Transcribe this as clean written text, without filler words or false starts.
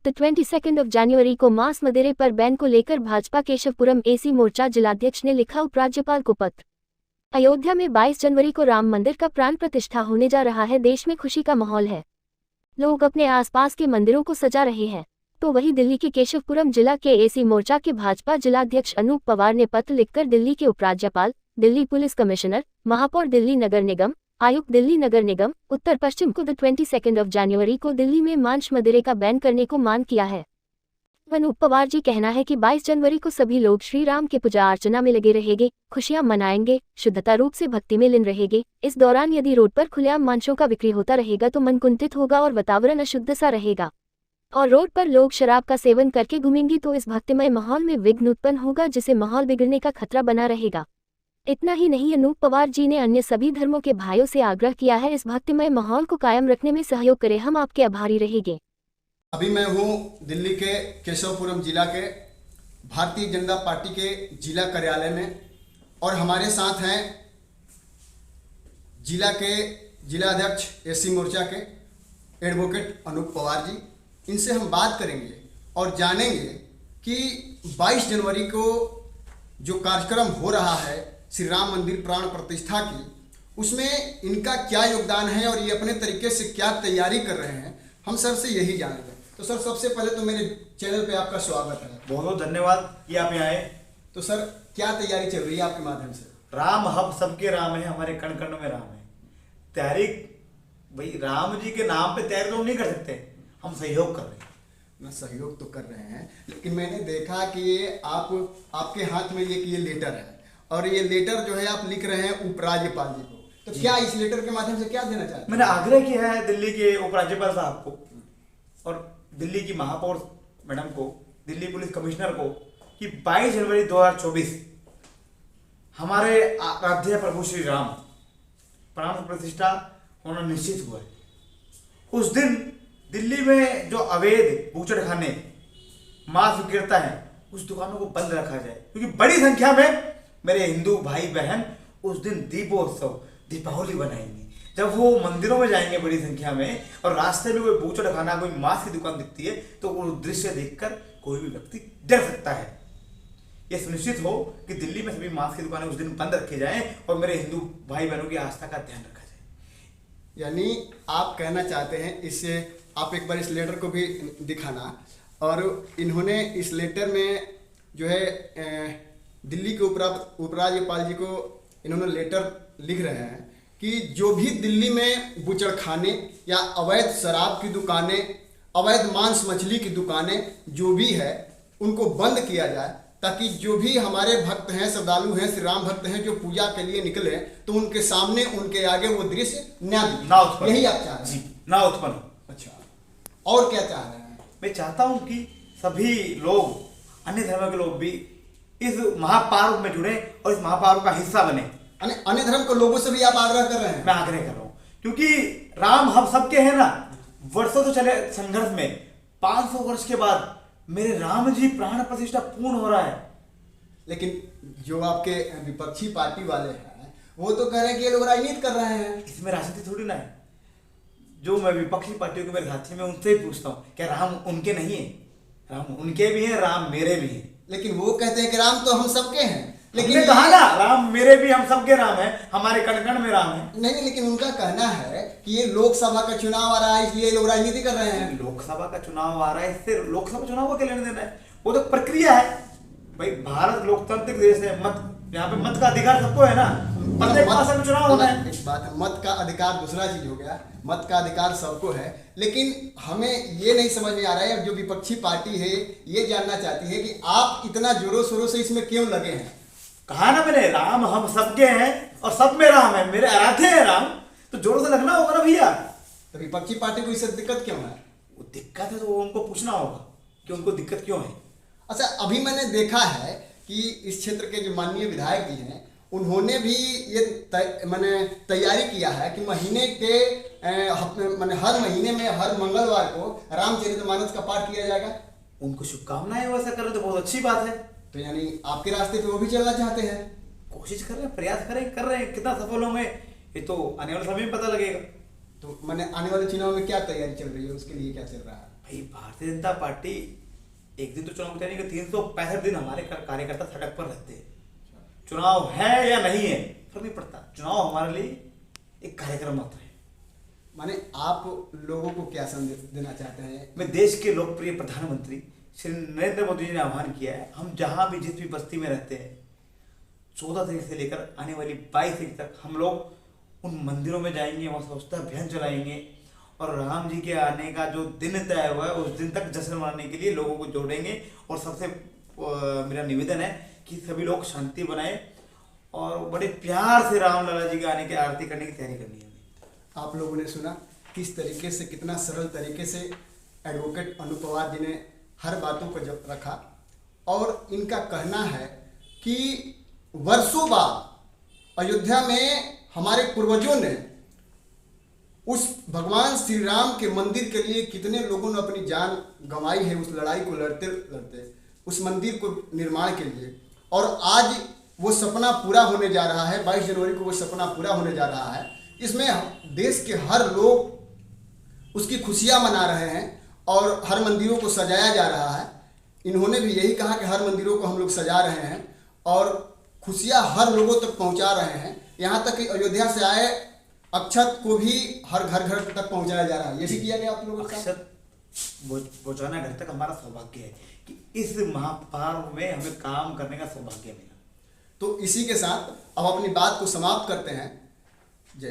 The 22nd of January को मांस मदिरे पर बैन को लेकर भाजपा केशवपुरम एसी मोर्चा जिलाध्यक्ष ने लिखा उपराज्यपाल को पत्र। अयोध्या में 22 जनवरी को राम मंदिर का प्राण प्रतिष्ठा होने जा रहा है। देश में खुशी का माहौल है, लोग अपने आसपास के मंदिरों को सजा रहे हैं। तो वही दिल्ली के केशवपुरम जिला के एसी मोर्चा के भाजपा जिलाध्यक्ष अनूप पवार ने पत्र लिखकर दिल्ली के उपराज्यपाल, दिल्ली पुलिस कमिश्नर, महापौर दिल्ली नगर निगम, आयुक्त दिल्ली नगर निगम, उत्तर पश्चिम को 22 of January को दिल्ली में मांस मदिरे का बैन करने को मांग किया है। अनूप पवार जी कहना है कि 22 जनवरी को सभी लोग श्री राम के पूजा अर्चना में लगे रहेंगे, खुशियां मनाएंगे, शुद्धता रूप से भक्ति में लीन रहेंगे। इस दौरान यदि रोड पर खुलेआम मांसों का बिक्री होता रहेगा तो मन कुंठित होगा और वातावरण अशुद्ध सा रहेगा, और रोड पर लोग शराब का सेवन करके घूमेंगे तो इस भक्तिमय माहौल में विघ्न उत्पन्न होगा, जिससे माहौल बिगड़ने का खतरा बना रहेगा। इतना ही नहीं, अनूप पवार जी ने अन्य सभी धर्मों के भाइयों से आग्रह किया है, इस भक्तिमय माहौल को कायम रखने में सहयोग करें, हम आपके आभारी रहेंगे। अभी मैं हूँ दिल्ली के केशवपुरम जिला के भारतीय जनता पार्टी के जिला कार्यालय में, और हमारे साथ हैं जिला के जिलाध्यक्ष एसी मोर्चा के एडवोकेट अनूप पवार जी। इनसे हम बात करेंगे और जानेंगे कि 22 जनवरी को जो कार्यक्रम हो रहा है श्री राम मंदिर प्राण प्रतिष्ठा की, उसमें इनका क्या योगदान है और ये अपने तरीके से क्या तैयारी कर रहे हैं, हम सर से यही जानेंगे। तो सर, सबसे पहले तो मेरे चैनल पे आपका स्वागत है। बहुत बहुत धन्यवाद कि आप यहाँ आए। तो सर, क्या तैयारी चल रही है आपके माध्यम से? राम हम सबके राम है, हमारे कण कण में राम है। तैयारी भाई राम जी के नाम पे तैयारी तो हम नहीं कर सकते, हम सहयोग कर रहे हैं। ना, सहयोग तो कर रहे हैं, लेकिन मैंने देखा कि आपके हाथ में ये लेटर है, और ये लेटर जो है आप लिख रहे हैं उपराज्यपाल जी को। तो क्या इस लेटर के माध्यम से क्या देना चाहते हैं? मैंने आग्रह किया है दिल्ली के उपराज्यपाल साहब को और दिल्ली की महापौर मैडम को, दिल्ली पुलिस कमिश्नर को, कि 22 जनवरी 2024 हमारे आराध्य प्रभु श्री राम प्राण प्रतिष्ठा होना निश्चित हुआ है। उस दिन दिल्ली में जो अवैध बूचड़खाने मांस विक्रेता है, उस दुकानों को बंद रखा जाए, क्योंकि बड़ी संख्या में मेरे हिंदू भाई बहन उस दिन दीपोत्सव दीपावली बनाएंगे। जब वो मंदिरों में जाएंगे बड़ी संख्या में और रास्ते में कोई बूचड़खाना, कोई मांस की दुकान दिखती है, तो वो दृश्य देखकर कोई भी व्यक्ति डर सकता है। ये सुनिश्चित हो कि दिल्ली में सभी मांस की दुकानें उस दिन बंद रखे जाएं और मेरे हिंदू भाई बहनों की आस्था का ध्यान रखा जाए। यानी आप कहना चाहते हैं, इससे आप एक बार इस लेटर को भी दिखाना। और इन्होंने इस लेटर में जो है दिल्ली के उपराज्यपाल जी को इन्होंने लेटर लिख रहे हैं कि जो भी दिल्ली में बुचड़खाने या अवैध शराब की दुकानें, अवैध मांस मछली की दुकानें जो भी है, उनको बंद किया जाए, ताकि जो भी हमारे भक्त हैं, श्रद्धालु हैं, श्री राम भक्त हैं, जो पूजा के लिए निकले, तो उनके सामने, उनके आगे वो दृश्य ना उत्पन्न। यही आप चाह रहे हैं? ना उत्पन्न। अच्छा, और क्या चाह रहे हैं? मैं चाहता हूं कि सभी लोग, अन्य धर्म के लोग भी इस महापर्व में जुड़े और इस महापर्व का हिस्सा बने। अन्य धर्म के लोगों से भी आप आग्रह कर रहे हैं? मैं आग्रह कर रहा हूं, क्योंकि राम हम सबके हैं ना। वर्षों तो चले संघर्ष में, 500 वर्ष के बाद मेरे राम जी प्राण प्रतिष्ठा पूर्ण हो रहा है। लेकिन जो आपके विपक्षी पार्टी वाले हैं, वो तो कह रहे हैं कि ये लोग राजनीति कर रहे हैं। इसमें राजनीति थोड़ी ना है। जो मैं विपक्षी पार्टियों के मेरे साथी, मैं उनसे ही पूछता हूँ, क्या राम उनके नहीं है? राम उनके भी हैं, राम मेरे भी हैं। लेकिन वो कहते हैं कि राम तो हम सबके हैं। लेकिन कहा ना, राम मेरे भी, हम सबके राम हैं, हमारे कण कण में राम है। नहीं, लेकिन उनका कहना है कि ये लोकसभा का चुनाव आ रहा है, इसलिए लोग राजनीति कर रहे हैं। लोकसभा का चुनाव आ रहा है, इससे लोकसभा चुनाव को क्या लेने देना है? वो तो प्रक्रिया है भाई। भारत लोकतांत्रिक देश है, मत यहाँ पे मत का अधिकार सबको है ना। प्रत्येक मास में चुनाव होना है। एक बात है, मत का अधिकार दूसरा चीज हो गया, मत का अधिकार सबको है। लेकिन हमें ये नहीं समझ में आ रहा है, जो विपक्षी पार्टी है ये जानना चाहती है कि आप इतना जोरों शोरों से इसमें क्यों लगे हैं। कहा ना मैंने, राम हम सबके हैं और सब में राम है, मेरे आराध्य है राम, तो जोरों से लगना होगा ना भैया। तो विपक्षी पार्टी को इससे दिक्कत क्यों है? वो दिक्कत है तो वो उनको पूछना होगा कि उनको दिक्कत क्यों है। अच्छा, अभी मैंने देखा है कि इस क्षेत्र के जो माननीय विधायक जी हैं, उन्होंने भी ये तैयारी किया है कि महीने के हर महीने में हर मंगलवार को रामचरितमानस का पाठ किया जाएगा। उनको शुभकामनाएं, वैसा करें तो बहुत अच्छी बात है। तो यानी आपके रास्ते पे वो भी चलना चाहते हैं? कोशिश कर रहे हैं, प्रयास कर रहे हैं। कितना सफल होंगे ये तो आने वाले समय में पता लगेगा। तो मैंने आने वाले चुनाव में क्या तैयारी चल रही है, उसके लिए क्या चल रहा है? भाई भारतीय जनता पार्टी एक दिन तो चुनाव में नहीं कि 365 दिन हमारे कार्यकर्ता सड़क पर रहते हैं। चुनाव है या नहीं है फर्क नहीं पड़ता, चुनाव हमारे लिए एक कार्यक्रम मात्र है। माने आप लोगों को क्या संदेश देना चाहते हैं? मैं देश के लोकप्रिय प्रधानमंत्री श्री नरेंद्र मोदी जी ने आह्वान किया है, हम जहां भी जिस भी बस्ती में रहते हैं 14 तारीख से लेकर आने वाली 22 तारीख तक हम लोग उन मंदिरों में जाएंगे, वहां स्वच्छता अभियान चलाएंगे और राम जी के आने का जो दिन तय हुआ है उस दिन तक जश्न मनाने के लिए लोगों को जोड़ेंगे। और सबसे मेरा निवेदन है कि सभी लोग शांति बनाए और बड़े प्यार से राम लाला जी के आने की आरती करने की तैयारी करनी है। आप लोगों ने सुना किस तरीके से, कितना सरल तरीके से एडवोकेट अनूप पवार जी ने हर बातों को जब रखा और इनका कहना है कि वर्षों बाद अयोध्या में हमारे पूर्वजों ने उस भगवान श्री राम के मंदिर के लिए कितने लोगों ने अपनी जान गंवाई है, उस लड़ाई को लड़ते लड़ते उस मंदिर को निर्माण के लिए, और आज वो सपना पूरा होने जा रहा है। 22 जनवरी को वो सपना पूरा होने जा रहा है। इसमें देश के हर लोग उसकी खुशियां मना रहे हैं और हर मंदिरों को सजाया जा रहा है। इन्होंने भी यही कहा कि हर मंदिरों को हम लोग सजा रहे हैं और खुशियां हर लोगों तक पहुंचा रहे हैं। यहाँ तक कि अयोध्या से आए अक्षत को भी हर घर तक पहुंचाया जा रहा है। ये भी किया गया आप लोगों के साथ। अक्षत पहुंचाना घर तक हमारा सौभाग्य है कि इस महापर्व में हमें काम करने का सौभाग्य मिला। तो इसी के साथ अब अपनी बात को समाप्त करते हैं। जय